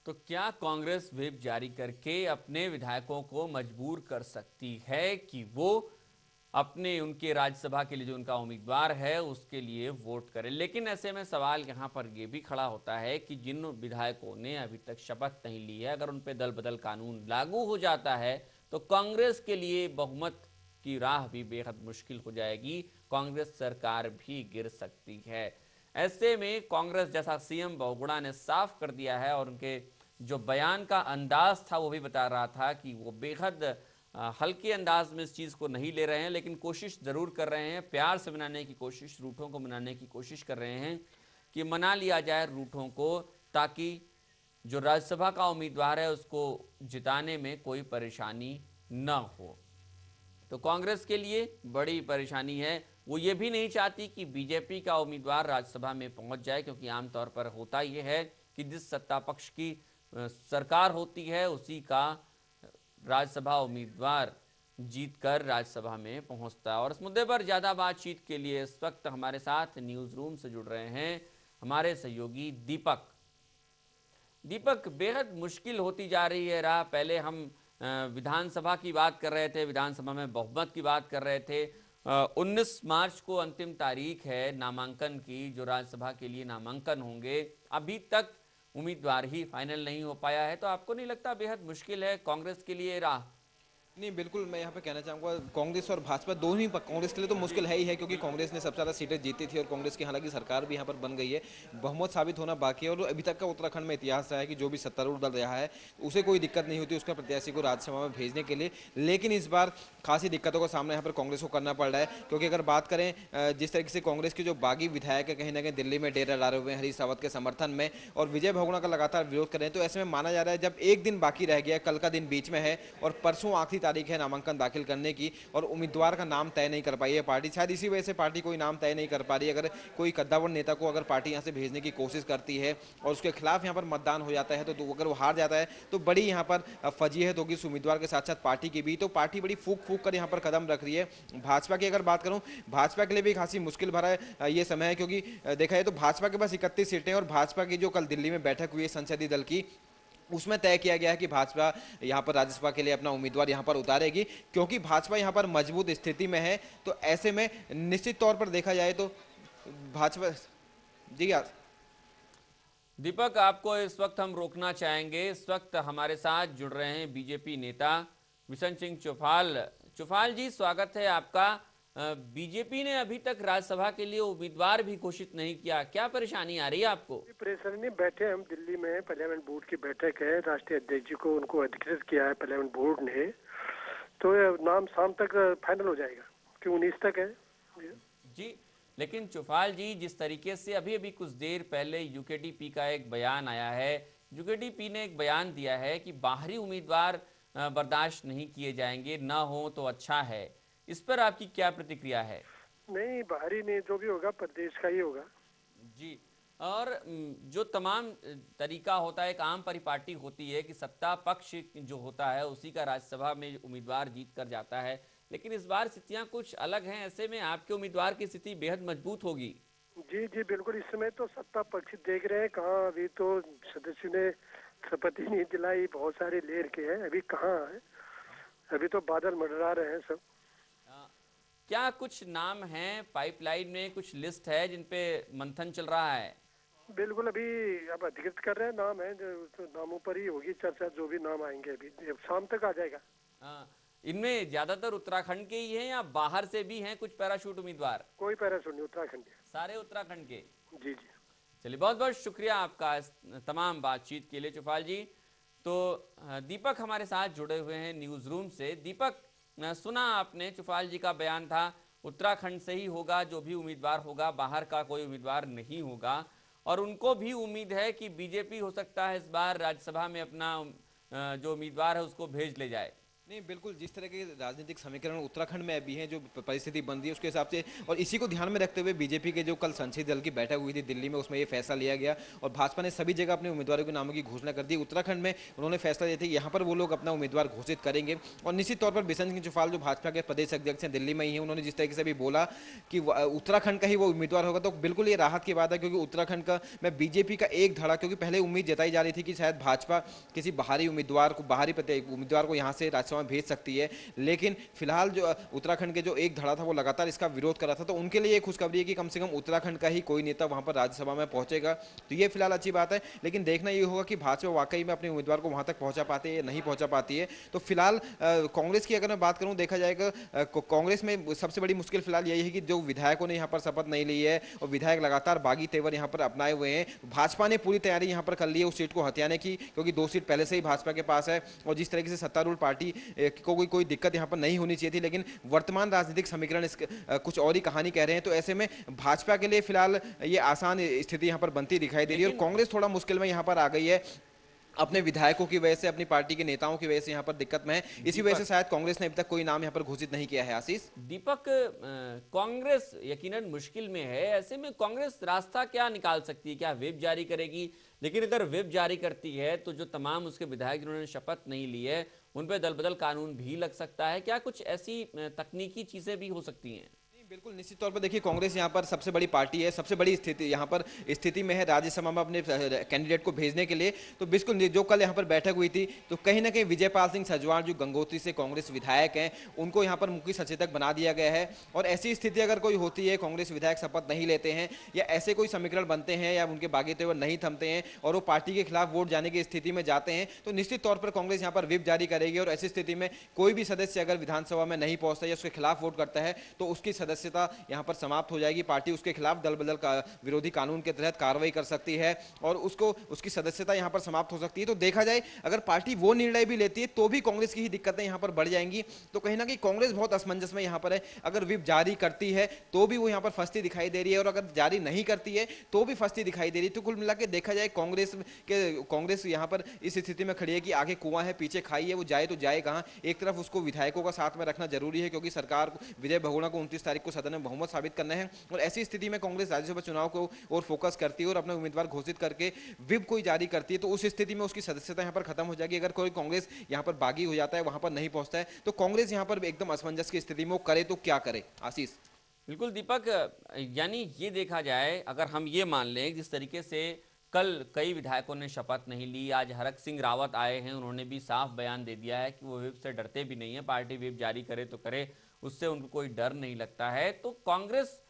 तो क्या कांग्रेस व्हिप जारी करके अपने विधायकों को मजबूर कर सकती है कि वो अपने उनके राज्यसभा के लिए जो उनका उम्मीदवार है उसके लिए वोट करें? लेकिन ऐसे में सवाल यहाँ पर यह भी खड़ा होता है कि जिन विधायकों ने अभी तक शपथ नहीं ली है, अगर उन पर दल बदल कानून लागू हो जाता है तो कांग्रेस के लिए बहुमत की राह भी बेहद मुश्किल हो जाएगी। कांग्रेस सरकार भी गिर सकती है। ऐसे में कांग्रेस, जैसा सीएम बहुगुणा ने साफ कर दिया है और उनके जो बयान का अंदाज था वो भी बता रहा था कि वो बेहद हल्के अंदाज में इस चीज़ को नहीं ले रहे हैं, लेकिन कोशिश ज़रूर कर रहे हैं, प्यार से मनाने की कोशिश, रूठों को मनाने की कोशिश कर रहे हैं कि मना लिया जाए रूठों को, ताकि जो राज्यसभा का उम्मीदवार है उसको जिताने में कोई परेशानी न हो। तो कांग्रेस के लिए बड़ी परेशानी है। वो ये भी नहीं चाहती कि बीजेपी का उम्मीदवार राज्यसभा में पहुंच जाए, क्योंकि आमतौर पर होता यह है कि जिस सत्ता पक्ष की सरकार होती है उसी का राज्यसभा उम्मीदवार जीतकर राज्यसभा में पहुंचता है। और इस मुद्दे पर ज़्यादा बातचीत के लिए इस वक्त हमारे साथ न्यूज़ रूम से जुड़ रहे हैं हमारे सहयोगी दीपक। दीपक, बेहद मुश्किल होती जा रही है राह। पहले हम विधानसभा की बात कर रहे थे, विधानसभा में बहुमत की बात कर रहे थे। 19 मार्च को अंतिम तारीख है नामांकन की, जो राज्यसभा के लिए नामांकन होंगे। अभी तक उम्मीदवार ही फाइनल नहीं हो पाया है, तो आपको नहीं लगता बेहद मुश्किल है कांग्रेस के लिए राह? नहीं, बिल्कुल मैं यहाँ पे कहना चाहूँगा, कांग्रेस और भाजपा दोनों ही, कांग्रेस के लिए तो मुश्किल है ही है क्योंकि कांग्रेस ने सबसे ज़्यादा सीटें जीती थी और कांग्रेस की हालांकि सरकार भी यहाँ पर बन गई है। बहुमत साबित होना बाकी है और अभी तक का उत्तराखंड में इतिहास रहा है कि जो भी सत्तारूढ़ दल रहा है उसे कोई दिक्कत नहीं होती उसका प्रत्याशी को राज्यसभा में भेजने के लिए। लेकिन इस बार खासी दिक्कतों का सामना यहाँ पर कांग्रेस को करना पड़ रहा है, क्योंकि अगर बात करें जिस तरीके से कांग्रेस के जो बागी विधायक है कहीं ना कहीं दिल्ली में डेरा डाले हुए हैं हरीश रावत के समर्थन में और विजय बहुगुणा का लगातार विरोध कर रहे हैं, तो ऐसे में माना जा रहा है जब एक दिन बाकी रह गया, कल का दिन बीच में है और परसों आखिरी तारीख है नामांकन दाखिल करने की और उम्मीदवार का नाम तय नहीं कर पाई है पार्टी। शायद इसी वजह से पार्टी कोई नाम तय नहीं कर पा रही है। अगर कोई कद्दावर नेता को अगर पार्टी यहाँ से भेजने की कोशिश करती है और उसके खिलाफ यहाँ पर मतदान हो जाता है तो अगर वो हार जाता है तो बड़ी यहाँ पर फजीहत होगी उस उम्मीदवार के साथ साथ पार्टी की भी। तो पार्टी बड़ी फूक फूक कर यहाँ पर कदम रख रही है। भाजपा की अगर बात करूं, भाजपा के लिए भी खासी मुश्किल भरा है ये समय है, क्योंकि देखा जाए तो भाजपा के पास 31 सीटें और भाजपा की जो कल दिल्ली में बैठक हुई है संसदीय दल की, उसमें तय किया गया है कि भाजपा यहाँ पर राज्यसभा के लिए अपना उम्मीदवार यहाँ पर उतारेगी, क्योंकि भाजपा यहाँ पर मजबूत स्थिति में है। तो ऐसे में निश्चित तौर पर देखा जाए तो भाजपा जी यार। दीपक, आपको इस वक्त हम रोकना चाहेंगे। इस वक्त हमारे साथ जुड़ रहे हैं बीजेपी नेता बिशन सिंह चौफाल। चौफाल जी, स्वागत है आपका। बीजेपी ने अभी तक राज्यसभा के लिए उम्मीदवार भी घोषित नहीं किया, क्या परेशानी आ रही है आपको? परेशानी नहीं, बैठे हम दिल्ली में, पार्लियामेंट बोर्ड की बैठक है, राष्ट्रीय अध्यक्ष जी को उनको अधिकृत किया है पार्लियामेंट बोर्ड ने, तो ये नाम शाम तक फाइनल हो जाएगा कि 19 तक है जी। लेकिन चौफाल जी, जिस तरीके से अभी अभी कुछ देर पहले यूकेडीपी का एक बयान आया है, यूकेडीपी ने एक बयान दिया है कि बाहरी उम्मीदवार बर्दाश्त नहीं किए जाएंगे, ना हो तो अच्छा है। इस पर आपकी क्या प्रतिक्रिया है? नहीं, बाहरी नहीं, जो भी होगा प्रदेश का ही होगा जी। और जो तमाम तरीका होता है, एक आम परिपाटी होती है कि सत्ता पक्ष जो होता है उसी का राज्यसभा में उम्मीदवार जीत कर जाता है, लेकिन इस बार स्थितियां कुछ अलग हैं। ऐसे में आपके उम्मीदवार की स्थिति बेहद मजबूत होगी। जी जी बिल्कुल। इस समय तो सत्ता पक्ष देख रहे हैं कहाँ, अभी तो सदस्यों ने शपथ ही नहीं दिलाई, बहुत सारे ले रखे हैं, अभी कहाँ है, अभी तो बादल मंडरा रहे हैं सब। क्या कुछ नाम हैं पाइपलाइन में, कुछ लिस्ट है जिन पे मंथन चल रहा है? बिल्कुल, अभी अब अधिकृत कर रहे हैं, नाम है जो, तो नामों पर ही होगी चर्चा, जो भी नाम आएंगे अभी शाम तक आ जाएगा। इनमें ज्यादातर उत्तराखंड के ही हैं या बाहर से भी हैं कुछ पैराशूट उम्मीदवार? कोई पैराशूट नहीं, उत्तराखंड के सारे उत्तराखंड के? जी जी। चलिए, बहुत बहुत शुक्रिया आपका इस तमाम बातचीत के लिए चौफाल जी। तो दीपक हमारे साथ जुड़े हुए हैं न्यूज़ रूम से। दीपक, सुना आपने, चौफाल जी का बयान था उत्तराखंड से ही होगा जो भी उम्मीदवार होगा, बाहर का कोई उम्मीदवार नहीं होगा। और उनको भी उम्मीद है कि बीजेपी हो सकता है इस बार राज्यसभा में अपना जो उम्मीदवार है उसको भेज ले जाए। नहीं, बिल्कुल जिस तरह के राजनीतिक समीकरण उत्तराखंड में अभी हैं, जो परिस्थिति बन रही है उसके हिसाब से, और इसी को ध्यान में रखते हुए बीजेपी के जो कल संसदीय दल की बैठक हुई थी दिल्ली में, उसमें ये फैसला लिया गया और भाजपा ने सभी जगह अपने उम्मीदवारों के नामों की घोषणा कर दी। उत्तराखंड में उन्होंने फैसला लिया था कि यहाँ पर वो लोग अपना उम्मीदवार घोषित करेंगे। और निश्चित तौर पर बिशन सिंह चुफाल जो भाजपा के प्रदेश अध्यक्ष हैं दिल्ली में ही हैं, उन्होंने जिस तरीके से भी बोला कि उत्तराखंड का ही वो उम्मीदवार होगा, तो बिल्कुल ये राहत की बात है, क्योंकि उत्तराखंड का मैं बीजेपी का एक धड़ा, क्योंकि पहले उम्मीद जताई जा रही थी कि शायद भाजपा किसी बाहरी उम्मीदवार को यहाँ से राज्यसभा में भेज सकती है, लेकिन फिलहाल जो उत्तराखंड के जो एक धड़ा था वो लगातार इसका विरोध कर रहा था। तो उनके लिए खुशखबरी है कि कम से कम उत्तराखंड का ही कोई नेता वहां पर राज्यसभा में पहुंचेगा, तो ये फिलहाल अच्छी बात है। लेकिन देखना ये होगा कि भाजपा वाकई में अपने उम्मीदवार को वहां तक पहुंचा पाती है या नहीं पहुंचा पाती है। तो फिलहाल कांग्रेस की अगर मैं बात करूं, देखा जाएगा कांग्रेस में सबसे बड़ी मुश्किल फिलहाल यही है कि जो विधायकों ने यहाँ पर शपथ नहीं ली है और विधायक लगातार बागी तेवर यहाँ पर अपनाए हुए हैं। भाजपा ने पूरी तैयारी यहाँ पर कर ली है उस सीट को हथियाने की, क्योंकि 2 सीट पहले से ही भाजपा के पास है और जिस तरीके से सत्तारूढ़ पार्टी को कोई दिक्कत यहाँ पर नहीं होनी चाहिए थी, लेकिन वर्तमान राजनीतिक समीकरण कुछ और ही कहानी कह रहे हैं। तो ऐसे में भाजपा के लिए फिलहाल ये आसान स्थिति यहाँ पर बनती दिखाई दे रही है और कांग्रेस थोड़ा मुश्किल में यहाँ पर आ गई है, अपने विधायकों की वजह से, अपनी पार्टी के नेताओं की वजह से यहाँ पर दिक्कत में है। इसी वजह से शायद कांग्रेस ने अभी तक कोई नाम यहाँ पर घोषित नहीं किया है। आशीष, दीपक, कांग्रेस यकीनन मुश्किल में है, ऐसे में कांग्रेस रास्ता क्या निकाल सकती है? क्या व्हिप जारी करेगी? लेकिन अगर व्हिप जारी करती है तो जो तमाम उसके विधायक जिन्होंने शपथ नहीं ली है उन पर दल बदल कानून भी लग सकता है। क्या कुछ ऐसी तकनीकी चीजें भी हो सकती हैं? बिल्कुल निश्चित तौर पर देखिए, कांग्रेस यहाँ पर सबसे बड़ी पार्टी है, सबसे बड़ी स्थिति यहाँ पर स्थिति में है राज्यसभा में अपने कैंडिडेट को भेजने के लिए। तो बिल्कुल जो कल यहाँ पर बैठक हुई थी, तो कहीं ना कहीं विजयपाल सिंह सजवाण जो गंगोत्री से कांग्रेस विधायक हैं, उनको यहाँ पर मुख्य सचेतक बना दिया गया है। और ऐसी स्थिति अगर कोई होती है, कांग्रेस विधायक शपथ नहीं लेते हैं या ऐसे कोई समीकरण बनते हैं या उनके बागी तेवर नहीं थमते हैं और वो पार्टी के खिलाफ वोट जाने की स्थिति में जाते हैं, तो निश्चित तौर पर कांग्रेस यहाँ पर व्हिप जारी करेगी। और ऐसी स्थिति में कोई भी सदस्य अगर विधानसभा में नहीं पहुंचता या उसके खिलाफ वोट करता है तो उसकी सदस्यता यहाँ पर समाप्त हो जाएगी। पार्टी उसके खिलाफ दल बदल का विरोधी कानून के तहत कार्रवाई कर सकती है और उसकी सदस्यता यहां पर समाप्त हो सकती है। तो देखा जाए, अगर पार्टी वो निर्णय भी लेती है तो भी कांग्रेस की ही दिक्कतें यहां पर बढ़ जाएंगी। तो कहीं ना कहीं कांग्रेस बहुत असमंजस में यहां पर है। अगर व्हिप जारी करती है तो भी वो यहां पर फंसती दिखाई दे रही है और अगर जारी नहीं करती है तो भी फंसती दिखाई दे रही है। तो कुल मिलाकर देखा जाए, कांग्रेस यहां पर इस स्थिति में खड़ी है कि आगे कुआं है पीछे खाई है, वो जाए तो जाए कहां। एक तरफ उसको विधायकों का साथ में रखना जरूरी है, क्योंकि सरकार विजय बहुगुणा को 29 तारीख को सदन में बहुमत साबित करना है और ऐसी स्थिति में कांग्रेस राज्यसभा चुनाव को और फोकस करती है और अपना उम्मीदवार घोषित करके व्हिप कोई जारी करती है, तो उस स्थिति में उसकी सदस्यता यहां पर खत्म हो जाएगी। अगर कोई कांग्रेस यहां पर बागी हो जाता है, वहां पर नहीं पहुंचता है, तो कांग्रेस यहां पर एकदम असमंजस की स्थिति में वो करे तो क्या करे। आशीष, बिल्कुल दीपक, यानी ये देखा जाए, अगर हम ये मान लें जिस तरीके से कल कई विधायकों ने शपथ नहीं ली, आज हरक सिंह रावत आए हैं, उन्होंने भी साफ बयान दे दिया है कि वो व्हिप से डरते भी नहीं है, पार्टी व्हिप जारी करे तो करे, उससे उनको कोई डर नहीं लगता है। तो कांग्रेस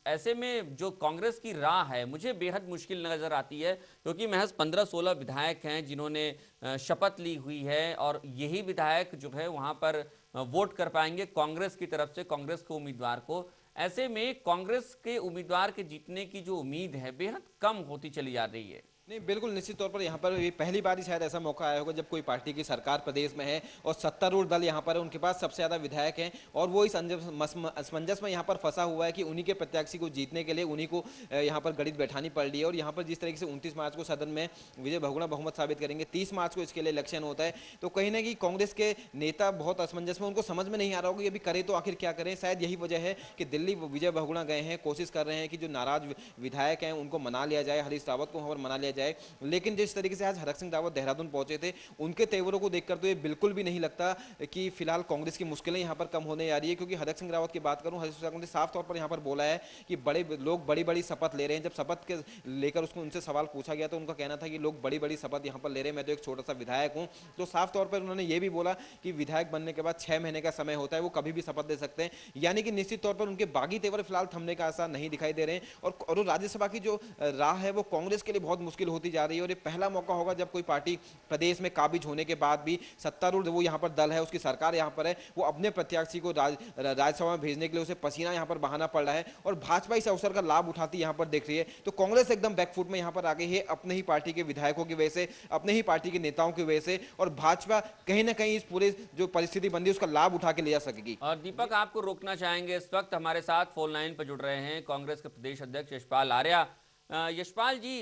ऐसे में जो कांग्रेस की राह है मुझे बेहद मुश्किल नजर आती है, क्योंकि महज 15-16 विधायक हैं जिन्होंने शपथ ली हुई है और यही विधायक जो है वहां पर वोट कर पाएंगे कांग्रेस की तरफ से, कांग्रेस के उम्मीदवार को। ऐसे में कांग्रेस के उम्मीदवार के जीतने की जो उम्मीद है बेहद कम होती चली जा रही है। नहीं, बिल्कुल निश्चित तौर पर यहाँ पर ये पहली बार ही शायद ऐसा मौका आया होगा जब कोई पार्टी की सरकार प्रदेश में है और सत्तारूढ़ दल यहाँ पर है, उनके पास सबसे ज़्यादा विधायक हैं और वो इस असमंजस में यहाँ पर फंसा हुआ है कि उन्हीं के प्रत्याशी को जीतने के लिए उन्हीं को यहाँ पर गणित बैठानी पड़ रही है। और यहाँ पर जिस तरीके से 29 मार्च को सदन में विजय बहुगुणा बहुमत साबित करेंगे, 30 मार्च को इसके लिए इलेक्शन होता है, तो कहीं ना कहीं कांग्रेस के नेता बहुत असमंजस में, उनको समझ में नहीं आ रहा होगा ये भी करे तो आखिर क्या करें। शायद यही वजह है कि दिल्ली विजय बहुगुणा गए हैं, कोशिश कर रहे हैं कि जो नाराज विधायक हैं उनको मना लिया जाए, हरीश रावत को वहां पर मना लिया जाए। लेकिन जिस तरीके से आज हरक सिंह रावत देहरादून पहुंचे थे, उनके तेवरों को देखकर तो ये बिल्कुल भी नहीं लगता कि फिलहाल कांग्रेस की मुश्किलें यहां पर कम होने जा रही है। क्योंकि हरक सिंह रावत की बात करूं, हरीश रावत ने साफ तौर पर यहां पर बोला है कि बड़े लोग बड़ी बड़ी शपथ ले रहे हैं। जब शपथ के लेकर उसको उनसे सवाल पूछा गया तो उनका कहना था कि लोग बड़ी बड़ी शपथ यहां पर ले रहे हैं, मैं तो एक छोटा सा विधायक हूं। तो साफ तौर पर उन्होंने ये भी बोला कि विधायक बनने के बाद 6 महीने का समय होता है, वो कभी भी शपथ ले सकते हैं। यानी कि निश्चित तौर पर उनके बागी तेवर फिलहाल थमने का आसार नहीं दिखाई दे रहे हैं और राज्यसभा की जो राह है वो कांग्रेस के लिए बहुत मुश्किल होती जा रही है। और ये पहला मौका होगा जब कोई पार्टी प्रदेश में काबिज होने के बाद भी सत्तारूढ़ वो यहाँ पर दल है, उसकी सरकार यहाँ पर है, वो अपने प्रत्याशी को राज्यसभा में भेजने के लिए उसे पसीना यहाँ पर बहाना पड़ रहा है और भाजपा इस अवसर का लाभ उठाती यहाँ पर दिख रही है। तो कांग्रेस एकदम बैकफुट में यहाँ पर आ गई है अपने ही पार्टी के विधायकों की वजह से, अपने ही पार्टी के नेताओं की वजह से, और भाजपा कहीं ना कहीं इस पूरे जो परिस्थिति बन रही है उसका लाभ उठा के ले जा सकेगी। और दीपक, आपको रोकना चाहेंगे, इस वक्त हमारे साथ फोन लाइन पर जुड़ रहे हैं कांग्रेस के प्रदेश अध्यक्ष यशपाल आर्या। यशपाल जी,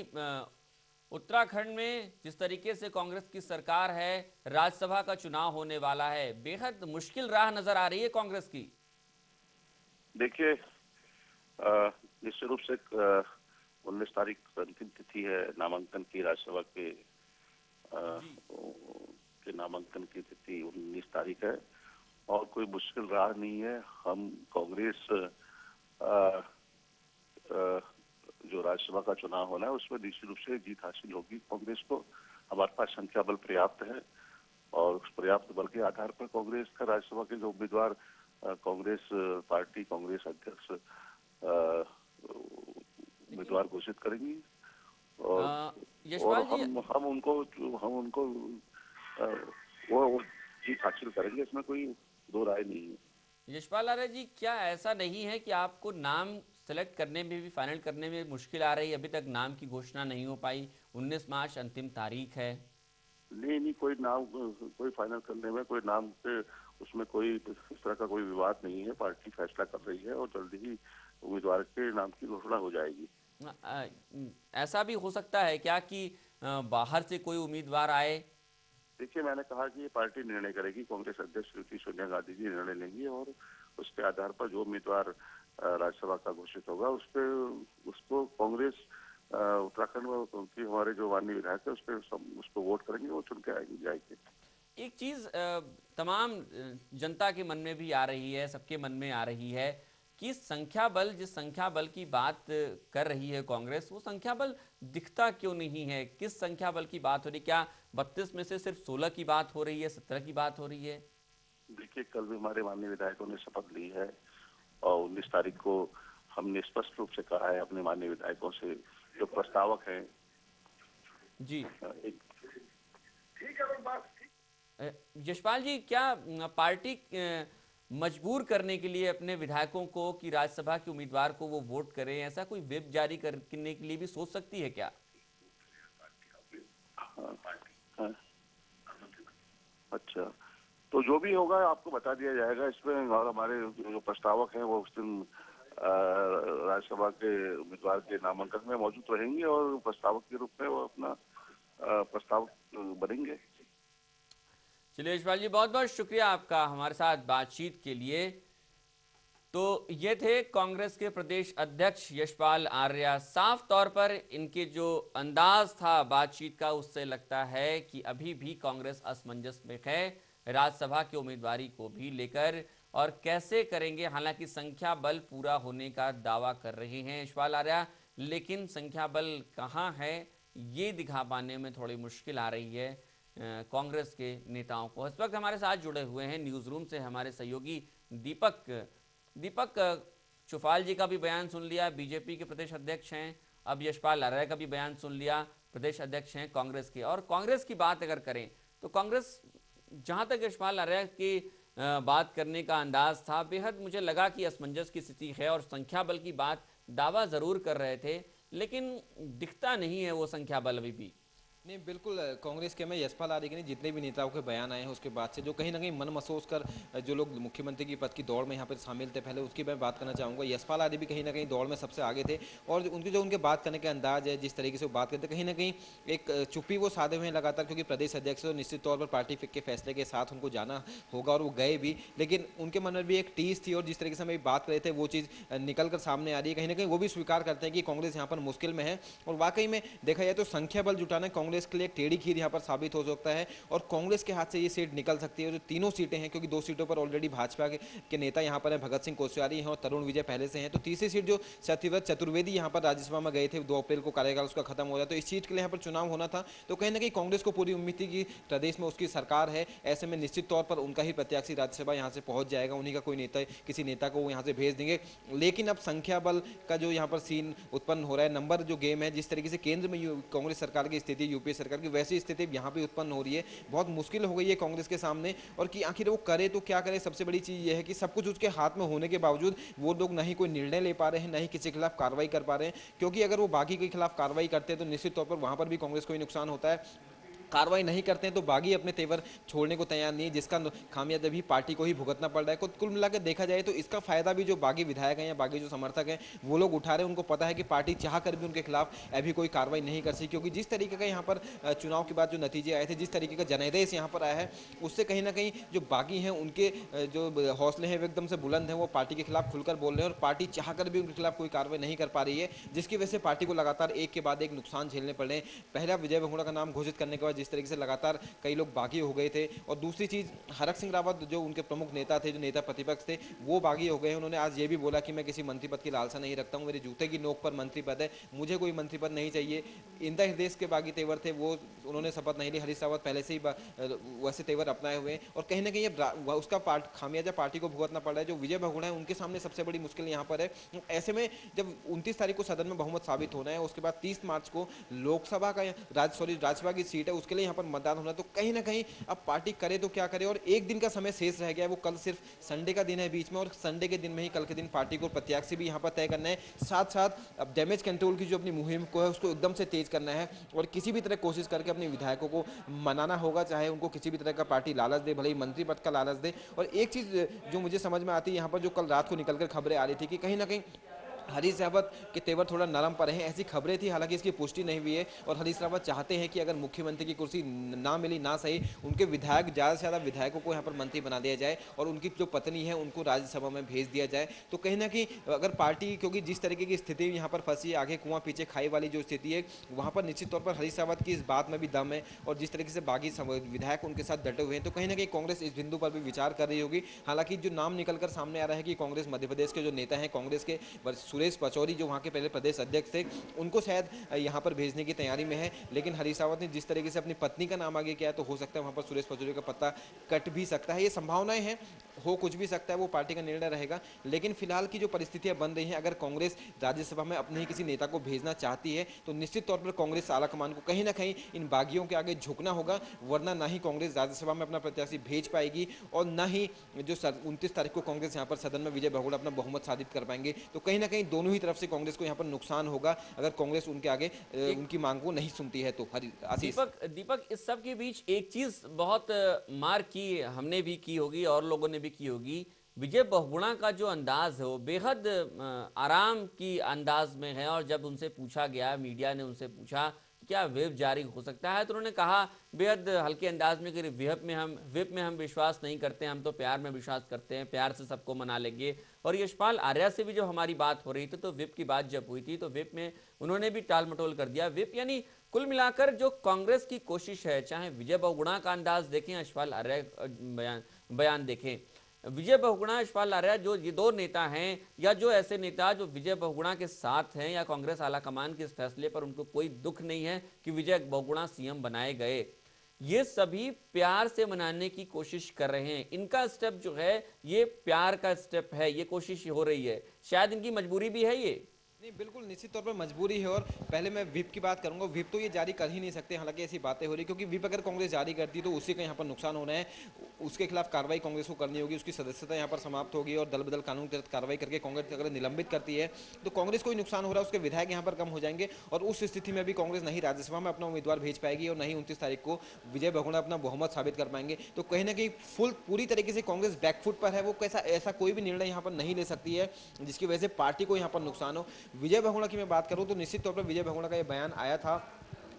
उत्तराखंड में जिस तरीके से कांग्रेस की सरकार है, राज्यसभा का चुनाव होने वाला है, बेहद मुश्किल राह नजर आ रही है कांग्रेस की। देखिए, निश्चित रूप से 19 तारीख अंतिम तिथि है नामांकन की। राज्यसभा के नामांकन की तिथि 19 तारीख है और कोई मुश्किल राह नहीं है। हम कांग्रेस जो राज्यसभा का चुनाव होना है उसमें निश्चित रूप से जीत हासिल होगी कांग्रेस को। हमारे पास संख्या बल पर्याप्त है और उस पर्याप्त बल के आधार पर कांग्रेस का राज्यसभा के जो उम्मीदवार कांग्रेस पार्टी, कांग्रेस अध्यक्ष उम्मीदवार घोषित करेंगी और यशपाल जी, हम उनको वो जीत हासिल करेंगे, इसमें कोई दो राय नहीं है। यशपाल आर्य जी, क्या ऐसा नहीं है कि आपको नाम सेलेक्ट करने में भी, फाइनल करने में मुश्किल आ रही है? अभी तक नाम की घोषणा नहीं हो पाई, 19 मार्च अंतिम तारीख है। नहीं, कोई नाम, कोई फाइनल करने में कोई नाम के उसमें कोई इस तरह का कोई विवाद नहीं है। पार्टी फैसला कर रही है और जल्दी ही उम्मीदवार के नाम की घोषणा हो जाएगी। ऐसा भी हो सकता है क्या कि बाहर से कोई उम्मीदवार आए? देखिए, मैंने कहा कि ये पार्टी निर्णय करेगी। कांग्रेस अध्यक्ष श्रीमती सोनिया गांधी जी निर्णय लेंगी और उसके आधार पर जो उम्मीदवार राज्यसभा का घोषित होगा उसको कांग्रेस उत्तराखंड में उनकी हमारे जो माननीय विधायक है उसको वोट करेंगे, वो चुन के जाएंगे। एक चीज तमाम जनता के मन में भी आ रही है, सबके मन में आ रही है कि संख्या बल, जिस संख्या बल की बात कर रही है कांग्रेस, वो संख्या बल दिखता क्यों नहीं है? किस संख्या बल की बात हो रही? क्या 32 में से सिर्फ 16 की बात हो रही है, 17 की बात हो रही है? देखिए, कल भी हमारे माननीय विधायकों ने शपथ ली है और 19 तारीख को हमने स्पष्ट रूप से कहा है अपने माननीय विधायकों से, जो प्रस्तावक हैं जी। ठीक है। यशपाल जी, क्या पार्टी मजबूर करने के लिए अपने विधायकों को कि राज्यसभा के उम्मीदवार को वो वोट करें, ऐसा कोई व्हिप जारी करने के लिए भी सोच सकती है क्या? हाँ। अच्छा, तो जो भी होगा आपको बता दिया जाएगा इसमें। और हमारे जो प्रस्तावक हैं वो उस दिन राज्यसभा के उम्मीदवार के नामांकन में मौजूद रहेंगे और प्रस्तावक के रूप में वो अपना प्रस्ताव बनेंगे। चलिए यशपाल जी, बहुत बहुत शुक्रिया आपका हमारे साथ बातचीत के लिए। तो ये थे कांग्रेस के प्रदेश अध्यक्ष यशपाल आर्य। साफ तौर पर इनके जो अंदाज था बातचीत का, उससे लगता है कि अभी भी कांग्रेस असमंजस में है राज्यसभा के उम्मीदवारी को भी लेकर, और कैसे करेंगे। हालांकि संख्या बल पूरा होने का दावा कर रहे हैं यशपाल आर्य, लेकिन संख्या बल कहां है ये दिखा पाने में थोड़ी मुश्किल आ रही है कांग्रेस के नेताओं को। इस वक्त हमारे साथ जुड़े हुए हैं न्यूज रूम से हमारे सहयोगी दीपक चुफाल जी का भी बयान सुन लिया, बीजेपी के प्रदेश अध्यक्ष हैं। अब यशपाल आर्य का भी बयान सुन लिया, प्रदेश अध्यक्ष हैं कांग्रेस के। और कांग्रेस की बात अगर करें तो कांग्रेस, जहां तक यशपाल आर्य की बात करने का अंदाज था, बेहद मुझे लगा कि असमंजस की स्थिति है और संख्या बल की बात दावा जरूर कर रहे थे, लेकिन दिखता नहीं है वो संख्या बल अभी भी। नहीं, बिल्कुल कांग्रेस के में यशपाल आर्य के नहीं, जितने भी नेताओं के बयान आए हैं उसके बाद से जो कहीं ना कहीं मन महसूस कर जो लोग मुख्यमंत्री की पद की दौड़ में यहाँ पर शामिल थे, पहले उसकी मैं बात करना चाहूँगा। यशपाल आर्य भी कहीं ना कहीं दौड़ में सबसे आगे थे और उनके बात करने का अंदाज है, जिस तरीके से वो बात करते, कहीं ना कहीं एक चुप्पी वो साधे हुए हैं लगातार, क्योंकि प्रदेश अध्यक्ष तो निश्चित तौर पर पार्टी के फैसले के साथ उनको जाना होगा और वो गए भी, लेकिन उनके मन में भी एक टीस थी और जिस तरीके से हम बात कर रहे थे वो चीज़ निकल कर सामने आ रही है। कहीं ना कहीं वो भी स्वीकार करते हैं कि कांग्रेस यहाँ पर मुश्किल में है और वाकई में देखा जाए तो संख्या बल जुटाना कांग्रेस के लिए एक टेढ़ी यहाँ पर साबित हो सकता है और कांग्रेस के हाथ से ये सीट निकल सकती है। जो तीनों सीटें हैं, क्योंकि 2 सीटों पर ऑलरेडी भाजपा के नेता यहाँ पर हैं, भगत सिंह कोश्यारी हैं और तरुण विजय पहले से हैं, तो तीसरी सीट जो सत्यव्रत चतुर्वेदी यहाँ पर राज्यसभा में गए थे, 2 अप्रैल को कार्यकाल उसका खत्म हो रहा, तो इस सीट के लिए यहाँ पर चुनाव होना था। तो कहीं ना कहीं कांग्रेस को पूरी उम्मीद थी कि प्रदेश में उसकी सरकार है, ऐसे में निश्चित तौर पर उनका ही प्रत्याशी राज्यसभा यहाँ से पहुंच जाएगा, उन्हीं का कोई नेता, किसी नेता को वो यहाँ से भेज देंगे। लेकिन अब संख्या बल का जो यहाँ पर सीन उत्पन्न हो रहा है, नंबर जो गेम है, जिस तरीके से केंद्र में कांग्रेस सरकार की स्थिति, यूपीए सरकार की, वैसी स्थिति यहाँ पे उत्पन्न हो रही है। बहुत मुश्किल हो गई है कांग्रेस के सामने और कि आखिर वो करे तो क्या करे। सबसे बड़ी चीज ये है कि सब कुछ उसके हाथ में होने के बावजूद वो लोग नहीं कोई निर्णय ले पा रहे हैं, नहीं किसी के खिलाफ कार्रवाई कर पा रहे हैं, क्योंकि अगर वो बाकी के खिलाफ कार्रवाई करते हैं तो निश्चित तौर पर वहां पर भी कांग्रेस को ही नुकसान होता है। कार्रवाई नहीं करते हैं तो बागी अपने तेवर छोड़ने को तैयार नहीं है, जिसका खामियाजा भी पार्टी को ही भुगतना पड़ रहा है। कुल मिलाकर देखा जाए तो इसका फायदा भी जो बागी विधायक हैं या बागी जो समर्थक हैं वो लोग उठा रहे हैं। उनको पता है कि पार्टी चाह कर भी उनके खिलाफ अभी कोई कार्रवाई नहीं कर सकी, क्योंकि जिस तरीके का यहाँ पर चुनाव के बाद जो नतीजे आए थे, जिस तरीके का जनादेश यहाँ पर आया है, उससे कहीं ना कहीं जो बागी हैं उनके जो हौसले हैं वो एकदम से बुलंद हैं। वो पार्टी के खिलाफ खुलकर बोल रहे हैं और पार्टी चाह कर भी उनके खिलाफ कोई कार्रवाई नहीं कर पा रही है, जिसकी वजह से पार्टी को लगातार एक के बाद एक नुकसान झेलने पड़ रहे हैं। पहला विजय बहुगुणा का नाम घोषित करने के बाद जिस तरीके से लगातार कई लोग बागी हो गए थे, और दूसरी चीज हरक सिंह रावत जो उनके प्रमुख नेता थे, जो नेता प्रतिपक्ष थे, वो बागी हो गए हैं। उन्होंने आज ये भी बोला कि मैं किसी मंत्री पद की लालसा नहीं रखता हूँ, मेरे जूते की नोक पर मंत्री पद है, मुझे कोई मंत्री पद नहीं चाहिए। इंदिरा हृदय के बागी तेवर थे, वो उन्होंने शपथ नहीं ली। हरीश रावत पहले से ही वैसे तेवर अपनाए हुए हैं, और कहीं ना कहीं उसका खामियाजा पार्टी को भुगतना पड़ रहा है। जो विजय बहुगुणा है उनके सामने सबसे बड़ी मुश्किल यहाँ पर है। ऐसे में जब 29 तारीख को सदन में बहुमत साबित होना है, उसके बाद 30 मार्च को लोकसभा का राज्यसभा की सीट है, उसके लिए यहाँ पर मतदान होना है, तो कहीं ना कहीं अब पार्टी करे तो क्या करे। और एक दिन का समय शेष रह गया है, वो कल सिर्फ संडे का दिन है बीच में, और संडे के दिन में ही कल के दिन पार्टी को प्रत्याशी भी यहाँ पर तय करना है। साथ साथ अब डैमेज कंट्रोल की जो अपनी मुहिम को है उसको एकदम से तेज करना है, और किसी भी तरह कोशिश करके अपने विधायकों को मनाना होगा, चाहे उनको किसी भी तरह का पार्टी लालच दे, भले ही मंत्री पद का लालच दे। और एक चीज जो मुझे समझ में आती है यहाँ पर, जो कल रात को निकलकर खबरें आ रही थी कि कहीं ना कहीं हरीश रावत के तेवर थोड़ा नरम पड़े हैं, ऐसी खबरें थी, हालांकि इसकी पुष्टि नहीं हुई है। और हरीश रावत चाहते हैं कि अगर मुख्यमंत्री की कुर्सी ना मिली ना सही, उनके विधायक ज़्यादा से ज़्यादा विधायकों को यहाँ पर मंत्री बना दिया जाए और उनकी जो पत्नी है उनको राज्यसभा में भेज दिया जाए। तो कहीं ना कहीं अगर पार्टी, क्योंकि जिस तरीके की स्थिति यहाँ पर फंसी है, आगे कुआं पीछे खाई वाली जो स्थिति है, वहाँ पर निश्चित तौर पर हरीश रावत की इस बात में भी दम है, और जिस तरीके से बागी विधायक उनके साथ डटे हुए हैं, तो कहीं ना कहीं कांग्रेस इस बिंदु पर भी विचार कर रही होगी। हालांकि जो नाम निकलकर सामने आ रहा है कि कांग्रेस मध्य प्रदेश के जो नेता हैं, कांग्रेस के सुरेश पचौरी जो वहाँ के पहले प्रदेश अध्यक्ष थे, उनको शायद यहाँ पर भेजने की तैयारी में है। लेकिन हरीश रावत ने जिस तरीके से अपनी पत्नी का नाम आगे किया है, तो हो सकता है वहाँ पर सुरेश पचौरी का पत्ता कट भी सकता है। ये संभावनाएं हैं, हो कुछ भी सकता है, वो पार्टी का निर्णय रहेगा। लेकिन फिलहाल की जो परिस्थितियां बन रही हैं, अगर कांग्रेस राज्यसभा में अपने ही किसी नेता को भेजना चाहती है, तो निश्चित तौर पर कांग्रेस आलाकमान को कहीं ना कहीं इन बागियों के आगे झुकना होगा, वरना ना ही कांग्रेस राज्यसभा में अपना प्रत्याशी भेज पाएगी, और ना ही जो 29 तारीख को कांग्रेस यहाँ पर सदन में विजय बहुगुणा अपना बहुमत साबित कर पाएंगे। तो कहीं ना कहीं दोनों ही तरफ से कांग्रेस को यहाँ पर नुकसान होगा, अगर कांग्रेस उनके आगे उनकी मांग को नहीं सुनती है। तो आशीष, दीपक इस सब के बीच एक चीज बहुत मार की हमने भी की होगी और लोगों ने भी की होगी, विजय बहुगुणा का जो अंदाज है वो बेहद आराम की अंदाज में है। और जब उनसे पूछा गया, मीडिया ने उनसे पूछा क्या व्हिप जारी हो सकता है, तो उन्होंने कहा बेहद हल्के अंदाज में कि व्हिप में हम विश्वास नहीं करते, हम तो प्यार में विश्वास करते हैं, प्यार से सबको मना लेंगे। और यशपाल आर्या से भी जब हमारी बात हो रही थी, तो व्हिप की बात जब हुई थी, तो व्हिप में उन्होंने भी टाल मटोल कर दिया। व्हिप यानी कुल मिलाकर जो कांग्रेस की कोशिश है, चाहे विजय बहुगुणा का अंदाज देखें, यशपाल आर्या बयान देखें, विजय बहुगुणा, यशपाल आर्या, जो ये दो नेता हैं, या जो ऐसे नेता जो विजय बहुगुणा के साथ हैं, या कांग्रेस आलाकमान के इस फैसले पर उनको कोई दुख नहीं है कि विजय बहुगुणा सीएम बनाए गए, ये सभी प्यार से मनाने की कोशिश कर रहे हैं। इनका स्टेप जो है ये प्यार का स्टेप है, ये कोशिश हो रही है, शायद इनकी मजबूरी भी है ये। नहीं, बिल्कुल निश्चित तौर पर मजबूरी है। और पहले मैं व्हिप की बात करूंगा, व्हिप तो ये जारी कर ही नहीं सकते, हालांकि ऐसी बातें हो रही, क्योंकि व्हिप अगर कांग्रेस जारी करती तो उसी का यहाँ पर नुकसान होना है, उसके खिलाफ कार्रवाई कांग्रेस को करनी होगी, उसकी सदस्यता यहाँ पर समाप्त होगी, और दल बदल कानून के तहत कार्रवाई करके कांग्रेस अगर निलंबित करती है तो कांग्रेस को ही नुकसान हो रहा है, उसके विधायक यहाँ पर कम हो जाएंगे, और उस स्थिति में भी कांग्रेस नहीं राज्यसभा में अपना उम्मीदवार भेज पाएगी, और नहीं 29 तारीख को विजय बहुगुणा अपना बहुमत साबित कर पाएंगे। तो कहीं ना कहीं पूरी तरीके से कांग्रेस बैकफुट पर है, वो ऐसा कोई भी निर्णय यहाँ पर नहीं ले सकती है जिसकी वजह से पार्टी को यहाँ पर नुकसान हो। विजय बहुगुणा की बात करूं तो निश्चित तौर पर विजय बहुगुणा का ये बयान आया था,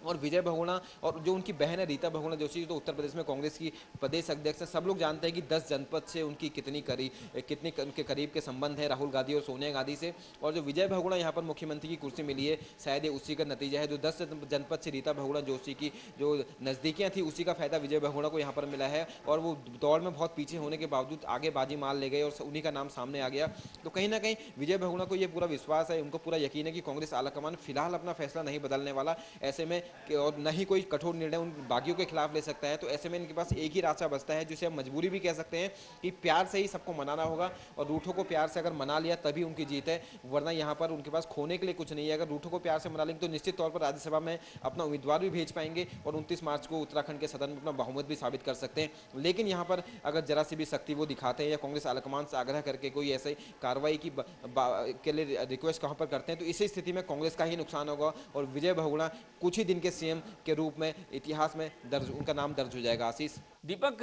और विजय बहुगुणा और जो उनकी बहन है रीता बहुगुणा जोशी, तो उत्तर प्रदेश में कांग्रेस की प्रदेश अध्यक्ष है, सब लोग जानते हैं कि 10 जनपद से उनकी कितनी उनके करीब के संबंध है राहुल गांधी और सोनिया गांधी से। और जो विजय बहुगुणा यहाँ पर मुख्यमंत्री की कुर्सी मिली है, शायद ये उसी का नतीजा है। जो 10 जनपद से रीता बहुगुणा जोशी की जो नज़दीकियाँ थी, उसी का फायदा विजय बहुगुणा को यहाँ पर मिला है, और वो दौड़ में बहुत पीछे होने के बावजूद आगे बाजी मार ले गए और उन्हीं का नाम सामने आ गया। तो कहीं ना कहीं विजय बहुगुणा को ये पूरा विश्वास है, उनको पूरा यकीन है कि कांग्रेस आलाकमान फिलहाल अपना फैसला नहीं बदलने वाला, ऐसे में और न ही कोई कठोर निर्णय उन बागियों के खिलाफ ले सकता है। तो ऐसे में इनके पास एक ही रास्ता बचता है, जिसे हम मजबूरी भी कह सकते हैं, कि प्यार से ही सबको मनाना होगा, और रूठों को प्यार से अगर मना लिया तभी उनकी जीत है, वरना यहाँ पर उनके पास खोने के लिए कुछ नहीं है। अगर रूठों को प्यार से मना लेंगे तो निश्चित तौर पर राज्यसभा में अपना उम्मीदवार भी भेज पाएंगे, और 29 मार्च को उत्तराखंड के सदन में अपना बहुमत भी साबित कर सकते हैं। लेकिन यहाँ पर अगर जरा सी भी सख्ती वो दिखाते हैं, या कांग्रेस आलाकमान से आग्रह करके कोई ऐसे कार्रवाई के लिए रिक्वेस्ट कहाँ पर करते हैं, तो इसी स्थिति में कांग्रेस का ही नुकसान होगा, और विजय बहुगुणा कुछ ही दिन के सीएम के रूप में इतिहास में दर्ज, उनका नाम दर्ज हो जाएगा। आशीष। दीपक,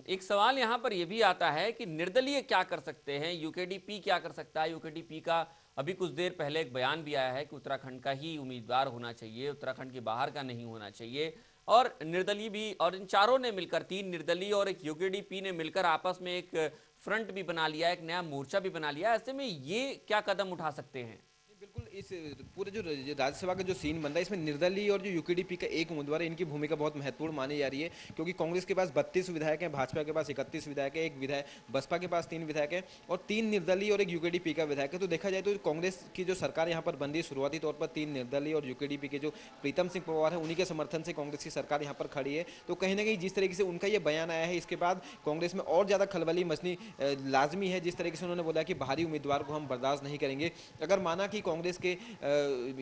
एक सवाल यहाँ पर यह भी आता है कि निर्दलीय क्या कर सकते हैं, यूकेडीपी क्या कर सकता है। यूकेडीपी का अभी कुछ देर पहले एक बयान भी आया है कि उत्तराखंड का ही उम्मीदवार होना चाहिए, उत्तराखंड के बाहर का नहीं होना चाहिए। और निर्दलीय भी, और इन चारों ने मिलकर, 3 निर्दलीय और एक यूकेडीपी ने मिलकर आपस में एक फ्रंट भी बना लिया, एक नया मोर्चा भी बना लिया। ऐसे में ये क्या कदम उठा सकते हैं? बिल्कुल, इस पूरे जो राज्यसभा का जो सीन बन रहा है, इसमें निर्दलीय और जो यूकेडीपी का एक उम्मीदवार है, इनकी भूमिका बहुत महत्वपूर्ण मानी जा रही है, क्योंकि कांग्रेस के पास 32 विधायक हैं, भाजपा के पास 31 विधायक है, एक विधायक बसपा के पास 3 विधायक है और 3 निर्दलीय और एक यूकेडीपी का विधायक है। तो देखा जाए तो कांग्रेस की जो सरकार यहाँ पर बन रही है, शुरुआती तौर पर 3 निर्दलीय और यूकेडीपी के जो प्रीतम सिंह पंवार है, उन्हीं के समर्थन से कांग्रेस की सरकार यहाँ पर खड़ी है। तो कहीं ना कहीं जिस तरीके से उनका ये बयान आया है, इसके बाद कांग्रेस में और ज़्यादा खलबली मचनी लाजमी है। जिस तरीके से उन्होंने बोला कि बाहरी उम्मीदवार को हम बर्दाश्त नहीं करेंगे। अगर माना कि कांग्रेस के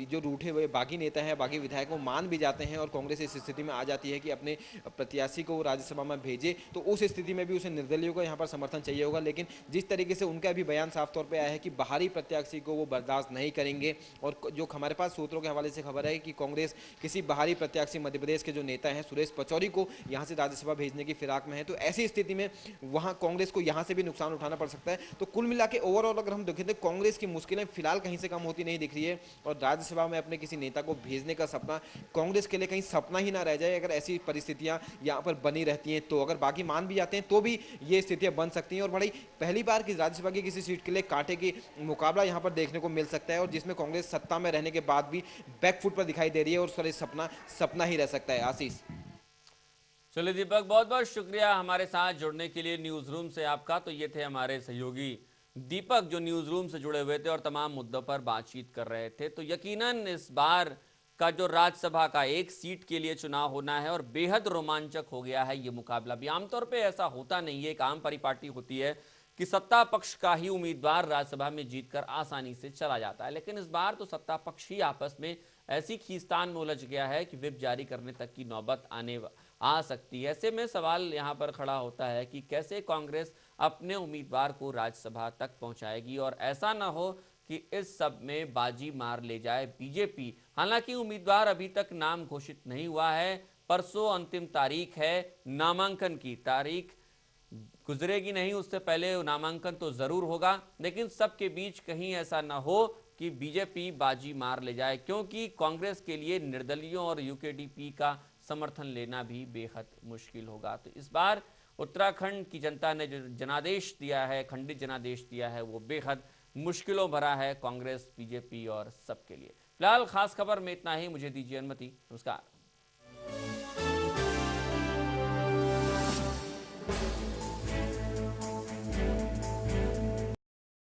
जो रूठे हुए बागी नेता हैं, बागी विधायक वो मान भी जाते हैं और कांग्रेस इस स्थिति में आ जाती है कि अपने प्रत्याशी को राज्यसभा में भेजे, तो उस स्थिति में भी उसे निर्दलीयों का यहाँ पर समर्थन चाहिए होगा। लेकिन जिस तरीके से उनका भी बयान साफ तौर पर आया है कि बाहरी प्रत्याशी को वो बर्दाश्त नहीं करेंगे, और जो हमारे पास सूत्रों के हवाले से खबर है कि कांग्रेस किसी बाहरी प्रत्याशी मध्य प्रदेश के जो नेता हैं सुरेश पचौरी को यहाँ से राज्यसभा भेजने की फिराक में है। तो ऐसी स्थिति में वहाँ कांग्रेस को यहाँ से भी नुकसान उठाना पड़ सकता है। तो कुल मिला के ओवरऑल अगर हम देखें तो कांग्रेस की मुश्किलें फिलहाल कहीं से कम होती नहीं दिख रही है, और राज्यसभा में अपने किसी नेता को भेजने का सपना कांग्रेस के लिए कहीं सपना ही ना रह जाए अगर ऐसी परिस्थितियां यहाँ पर बनी रहती हैं। तो अगर बाकी मान भी जाते हैं तो भी ये स्थितियां बन सकती हैं, और बड़ी पहली बार की राज्यसभा की किसी सीट के लिए कांटे की मुकाबला यहाँ पर देखने को मिल सकता है, और जिसमें कांग्रेस सत्ता में रहने के बाद भी बैकफुट पर दिखाई दे रही है, और उसका सपना सपना ही रह सकता है। आशीष। चलिए दीपक, बहुत बहुत शुक्रिया हमारे साथ जुड़ने के लिए न्यूज रूम से आपका। तो ये थे हमारे सहयोगी दीपक, जो न्यूज रूम से जुड़े हुए थे और तमाम मुद्दों पर बातचीत कर रहे थे। तो यकीनन इस बार का जो राज्यसभा का एक सीट के लिए चुनाव होना है, और बेहद रोमांचक हो गया है ये मुकाबला भी। आमतौर पे ऐसा होता नहीं है, एक आम परिपाटी होती है कि सत्ता पक्ष का ही उम्मीदवार राज्यसभा में जीतकर आसानी से चला जाता है, लेकिन इस बार तो सत्ता पक्ष ही आपस में ऐसी खींचतान में उलझ गया है कि व्हिप जारी करने तक की नौबत आ सकती है। ऐसे में सवाल यहाँ पर खड़ा होता है कि कैसे कांग्रेस अपने उम्मीदवार को राज्यसभा तक पहुंचाएगी, और ऐसा ना हो कि इस सब में बाजी मार ले जाए बीजेपी। हालांकि उम्मीदवार अभी तक नाम घोषित नहीं हुआ है, परसों अंतिम तारीख है, नामांकन की तारीख गुजरेगी नहीं, उससे पहले नामांकन तो जरूर होगा। लेकिन सबके बीच कहीं ऐसा ना हो कि बीजेपी बाजी मार ले जाए, क्योंकि कांग्रेस के लिए निर्दलीयों और यूकेडीपी का समर्थन लेना भी बेहद मुश्किल होगा। तो इस बार उत्तराखंड की जनता ने जो जनादेश दिया है, खंडित जनादेश दिया है, वो बेहद मुश्किलों भरा है कांग्रेस, बीजेपी और सबके लिए। फिलहाल खास खबर में इतना ही, मुझे दीजिए अनुमति। नमस्कार।